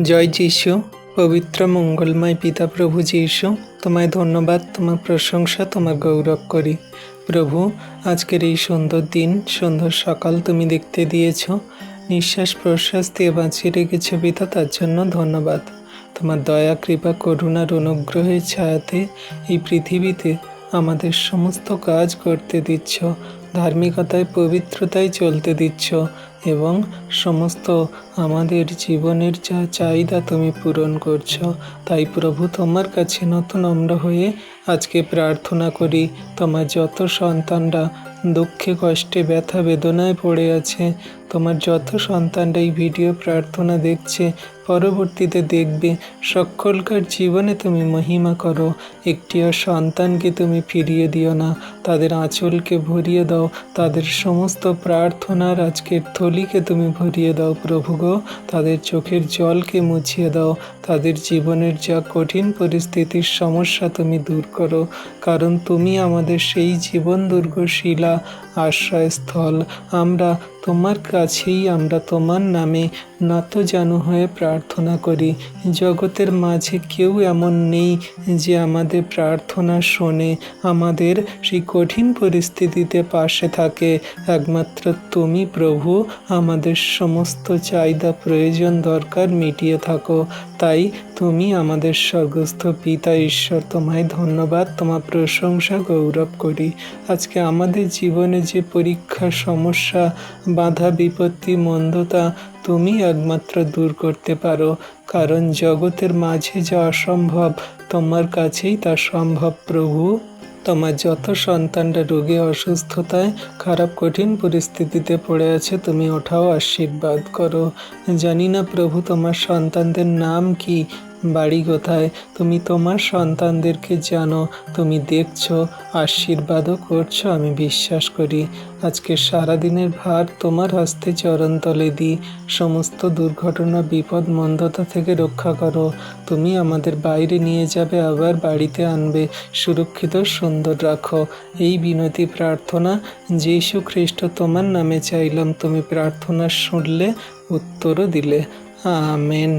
জয় যিশু। পবিত্র মঙ্গলময় পিতা প্রভু যিশু, তোমায় ধন্যবাদ, তোমার প্রশংসা, তোমার গৌরব করি। প্রভু, আজকের এই সুন্দর দিন, সুন্দর সকাল তুমি দেখতে দিয়েছ, নিঃশ্বাস প্রশ্বাস দিয়ে বাঁচিয়ে রেখেছ পিতা, তার জন্য ধন্যবাদ। তোমার দয়া, কৃপা, করুণার অনুগ্রহের ছায়াতে এই পৃথিবীতে আমাদের সমস্ত কাজ করতে দিচ্ছ, ধার্মিকতায় পবিত্রতায় চলতে দিচ্ছ এবং সমস্ত আমাদের জীবনের যা চাহিদা তুমি পূরণ করছো। তাই প্রভু, তোমার কাছে নতুন নম্র হয়ে আজকে প্রার্থনা করি, তোমার যত সন্তানরা দুঃখে কষ্টে ব্যথা বেদনায় পড়ে আছে, তোমার যত সন্তানরা এই ভিডিও প্রার্থনা দেখছে, পরবর্তীতে দেখবে, সকলকার জীবনে তুমি মহিমা করো। একটিও সন্তানকে তুমি ফিরিয়ে দিও না, তাদের আঁচলকে ভরিয়ে দাও, তাদের সমস্ত প্রার্থনার আজকের থলিকে তুমি ভরিয়ে দাও প্রভু গো। তাদের চোখের জলকে মুছিয়ে দাও, তাদের জীবনের যা কঠিন পরিস্থিতির সমস্যা তুমি দূর করো, কারণ তুমি আমাদের সেই জীবন দুর্গ শিলা, আশ্রয়স্থল। আমরা তোমার কাছেই, আমরা তোমার নামে নতজানু হয়ে প্রার্থনা করি। জগতের মাঝে কেউ এমন নেই যে আমাদের প্রার্থনা শোনে, আমাদের সেই কঠিন পরিস্থিতিতে পাশে থাকে। একমাত্র তুমি প্রভু আমাদের সমস্ত চাহিদা, প্রয়োজন, দরকার মিটিয়ে থাকো। তাই তুমি আমাদের স্বর্গস্থ পিতা ঈশ্বর, তোমায় ধন্যবাদ, তোমার প্রশংসা, গৌরব করি। আজকে আমাদের জীবনে যে পরীক্ষা, সমস্যা, বাধা বিপত্তি, মন্দতা তুমি একমাত্র দূর করতে পারো, কারণ জগতের মাঝে যা অসম্ভব তোমার কাছেই তা সম্ভব প্রভু। তোমার যত সন্তানরা রোগে, অসুস্থতায়, খারাপ কঠিন পরিস্থিতিতে পড়ে আছে, তুমি ওঠাও, আশীর্বাদ করো। জানি না প্রভু তোমার সন্তানদের নাম কি, বাড়ি কোথায়, তুমি তোমার সন্তানদেরকে জানো, তুমি দেখছো, আশীর্বাদও করছো, আমি বিশ্বাস করি। আজকে সারাদিনের ভার তোমার হস্তে চরণতলে দিই। সমস্ত দুর্ঘটনা, বিপদ, মন্দতা থেকে রক্ষা করো। তুমি আমাদের বাইরে নিয়ে যাবে, আবার বাড়িতে আনবে, সুরক্ষিত সুন্দর রাখো। এই বিনতি প্রার্থনা যীশু খ্রিস্ট তোমার নামে চাইলাম, তুমি প্রার্থনা শুনলে, উত্তরও দিলে। আমেন।